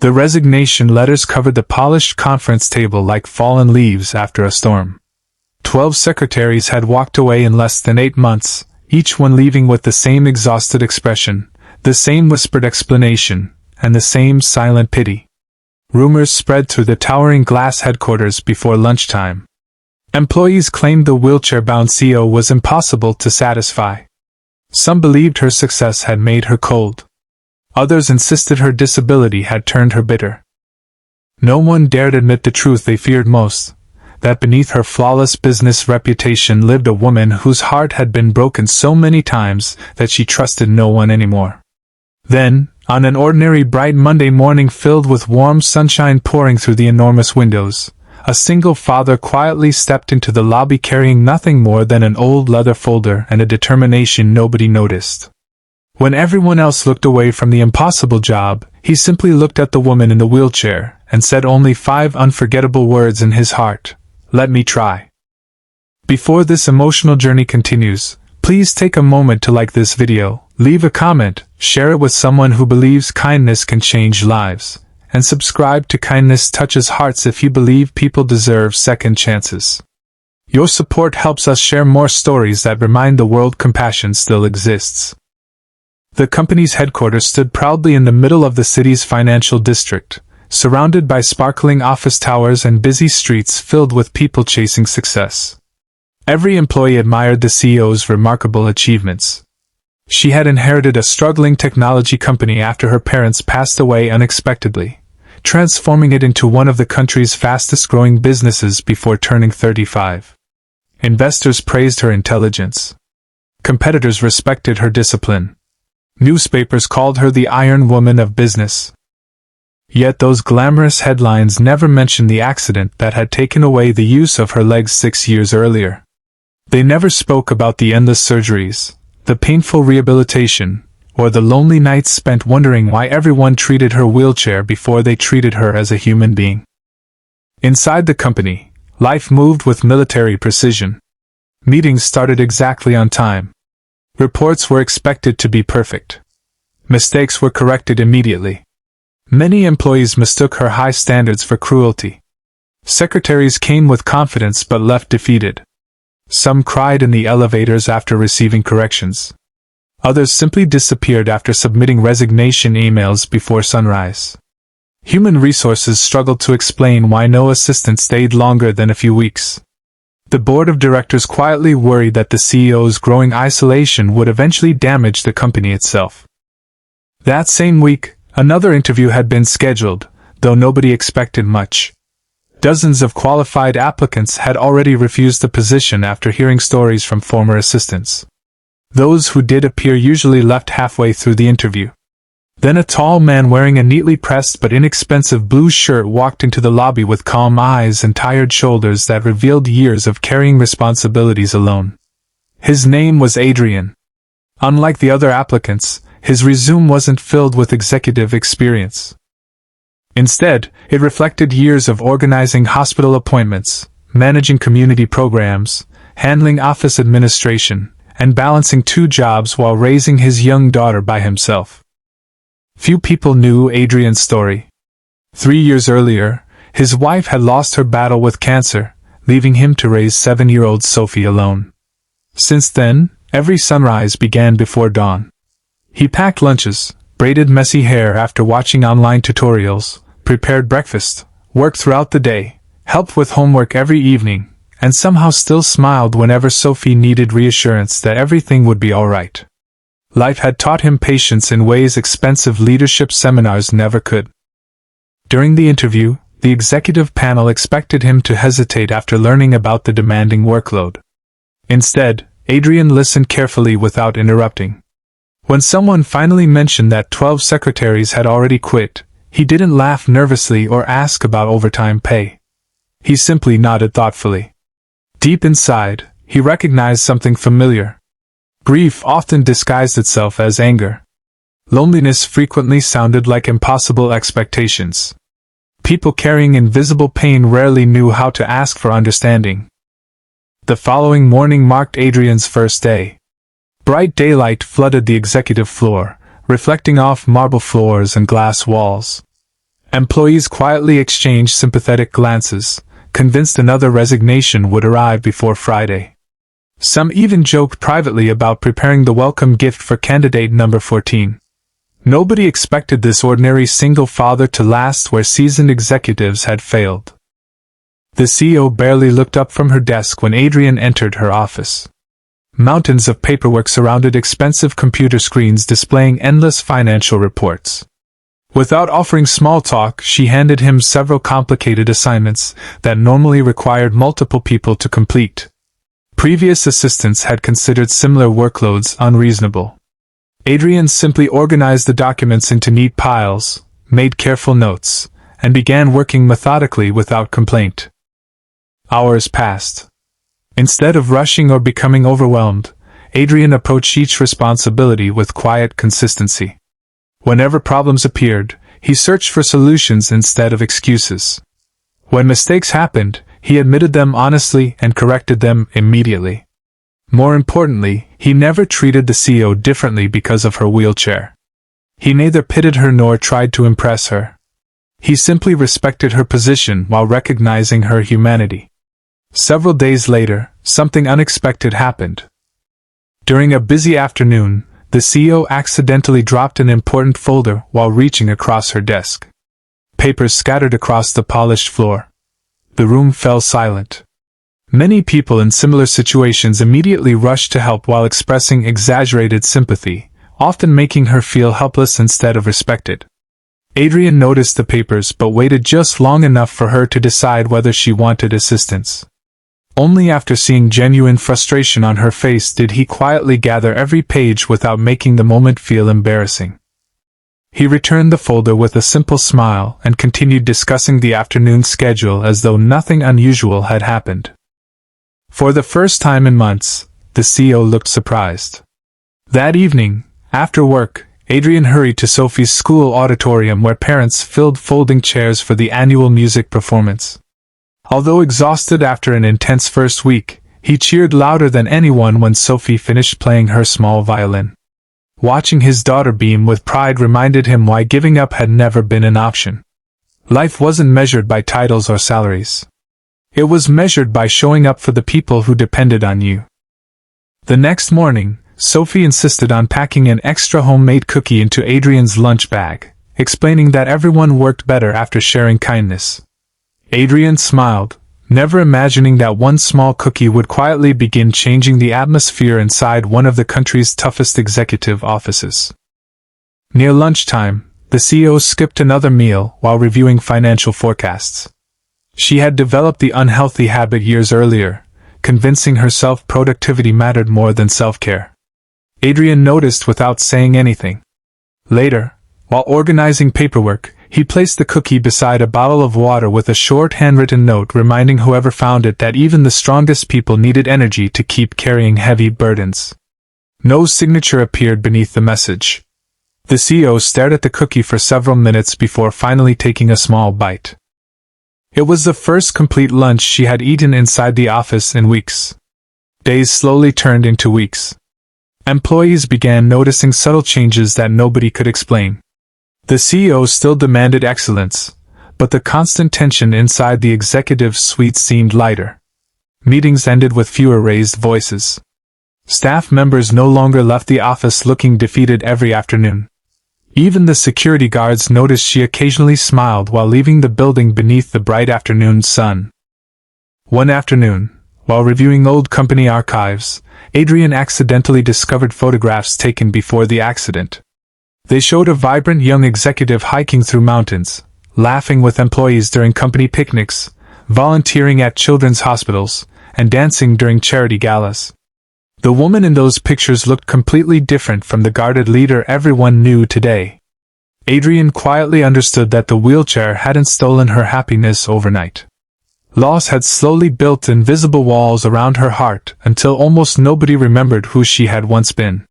The resignation letters covered the polished conference table like fallen leaves after a storm. 12 secretaries had walked away in less than 8 months, each one leaving with the same exhausted expression, the same whispered explanation, and the same silent pity. Rumors spread through the towering glass headquarters before lunchtime. Employees claimed the wheelchair-bound CEO was impossible to satisfy. Some believed her success had made her cold. Others insisted her disability had turned her bitter. No one dared admit the truth they feared most, that beneath her flawless business reputation lived a woman whose heart had been broken so many times that she trusted no one anymore. Then, on an ordinary bright Monday morning filled with warm sunshine pouring through the enormous windows, a single father quietly stepped into the lobby carrying nothing more than an old leather folder and a determination nobody noticed. When everyone else looked away from the impossible job, he simply looked at the woman in the wheelchair and said only 5 unforgettable words in his heart: "Let me try." Before this emotional journey continues, please take a moment to like this video, leave a comment, share it with someone who believes kindness can change lives, and subscribe to Kindness Touches Hearts if you believe people deserve second chances. Your support helps us share more stories that remind the world compassion still exists. The company's headquarters stood proudly in the middle of the city's financial district, surrounded by sparkling office towers and busy streets filled with people chasing success. Every employee admired the CEO's remarkable achievements. She had inherited a struggling technology company after her parents passed away unexpectedly, transforming it into one of the country's fastest-growing businesses before turning 35. Investors praised her intelligence. Competitors respected her discipline. Newspapers called her the Iron Woman of business. Yet those glamorous headlines never mentioned the accident that had taken away the use of her legs 6 years earlier. They never spoke about the endless surgeries, the painful rehabilitation, or the lonely nights spent wondering why everyone treated her wheelchair before they treated her as a human being. Inside the company, life moved with military precision. Meetings started exactly on time. Reports were expected to be perfect. Mistakes were corrected immediately. Many employees mistook her high standards for cruelty. Secretaries came with confidence but left defeated. Some cried in the elevators after receiving corrections. Others simply disappeared after submitting resignation emails before sunrise. Human resources struggled to explain why no assistant stayed longer than a few weeks. The board of directors quietly worried that the CEO's growing isolation would eventually damage the company itself. That same week, another interview had been scheduled, though nobody expected much. Dozens of qualified applicants had already refused the position after hearing stories from former assistants. Those who did appear usually left halfway through the interview. Then a tall man wearing a neatly pressed but inexpensive blue shirt walked into the lobby with calm eyes and tired shoulders that revealed years of carrying responsibilities alone. His name was Adrian. Unlike the other applicants, his resume wasn't filled with executive experience. Instead, it reflected years of organizing hospital appointments, managing community programs, handling office administration, and balancing 2 jobs while raising his young daughter by himself. Few people knew Adrian's story. 3 years earlier, his wife had lost her battle with cancer, leaving him to raise 7-year-old Sophie alone. Since then, every sunrise began before dawn. He packed lunches, braided messy hair after watching online tutorials, prepared breakfast, worked throughout the day, helped with homework every evening, and somehow still smiled whenever Sophie needed reassurance that everything would be all right. Life had taught him patience in ways expensive leadership seminars never could. During the interview, the executive panel expected him to hesitate after learning about the demanding workload. Instead, Adrian listened carefully without interrupting. When someone finally mentioned that 12 secretaries had already quit, he didn't laugh nervously or ask about overtime pay. He simply nodded thoughtfully. Deep inside, he recognized something familiar. Grief often disguised itself as anger. Loneliness frequently sounded like impossible expectations. People carrying invisible pain rarely knew how to ask for understanding. The following morning marked Adrian's first day. Bright daylight flooded the executive floor, reflecting off marble floors and glass walls. Employees quietly exchanged sympathetic glances, convinced another resignation would arrive before Friday. Some even joked privately about preparing the welcome gift for candidate number 14. Nobody expected this ordinary single father to last where seasoned executives had failed. The CEO barely looked up from her desk when Adrian entered her office. Mountains of paperwork surrounded expensive computer screens displaying endless financial reports. Without offering small talk, she handed him several complicated assignments that normally required multiple people to complete. Previous assistants had considered similar workloads unreasonable. Adrian simply organized the documents into neat piles, made careful notes, and began working methodically without complaint. Hours passed. Instead of rushing or becoming overwhelmed, Adrian approached each responsibility with quiet consistency. Whenever problems appeared, he searched for solutions instead of excuses. When mistakes happened, he admitted them honestly and corrected them immediately. More importantly, he never treated the CEO differently because of her wheelchair. He neither pitted her nor tried to impress her. He simply respected her position while recognizing her humanity. Several days later, something unexpected happened. During a busy afternoon, the CEO accidentally dropped an important folder while reaching across her desk. Papers scattered across the polished floor. The room fell silent. Many people in similar situations immediately rushed to help while expressing exaggerated sympathy, often making her feel helpless instead of respected. Adrian noticed the papers but waited just long enough for her to decide whether she wanted assistance. Only after seeing genuine frustration on her face did he quietly gather every page without making the moment feel embarrassing. He returned the folder with a simple smile and continued discussing the afternoon schedule as though nothing unusual had happened. For the first time in months, the CEO looked surprised. That evening, after work, Adrian hurried to Sophie's school auditorium where parents filled folding chairs for the annual music performance. Although exhausted after an intense first week, he cheered louder than anyone when Sophie finished playing her small violin. Watching his daughter beam with pride reminded him why giving up had never been an option. Life wasn't measured by titles or salaries. It was measured by showing up for the people who depended on you. The next morning, Sophie insisted on packing an extra homemade cookie into Adrian's lunch bag, explaining that everyone worked better after sharing kindness. Adrian smiled, never imagining that one small cookie would quietly begin changing the atmosphere inside one of the country's toughest executive offices. Near lunchtime, the CEO skipped another meal while reviewing financial forecasts. She had developed the unhealthy habit years earlier, convincing herself productivity mattered more than self-care. Adrian noticed without saying anything. Later, while organizing paperwork, he placed the cookie beside a bottle of water with a short handwritten note reminding whoever found it that even the strongest people needed energy to keep carrying heavy burdens. No signature appeared beneath the message. The CEO stared at the cookie for several minutes before finally taking a small bite. It was the first complete lunch she had eaten inside the office in weeks. Days slowly turned into weeks. Employees began noticing subtle changes that nobody could explain. The CEO still demanded excellence, but the constant tension inside the executive suite seemed lighter. Meetings ended with fewer raised voices. Staff members no longer left the office looking defeated every afternoon. Even the security guards noticed she occasionally smiled while leaving the building beneath the bright afternoon sun. One afternoon, while reviewing old company archives, Adrian accidentally discovered photographs taken before the accident. They showed a vibrant young executive hiking through mountains, laughing with employees during company picnics, volunteering at children's hospitals, and dancing during charity galas. The woman in those pictures looked completely different from the guarded leader everyone knew today. Adrian quietly understood that the wheelchair hadn't stolen her happiness overnight. Loss had slowly built invisible walls around her heart until almost nobody remembered who she had once been.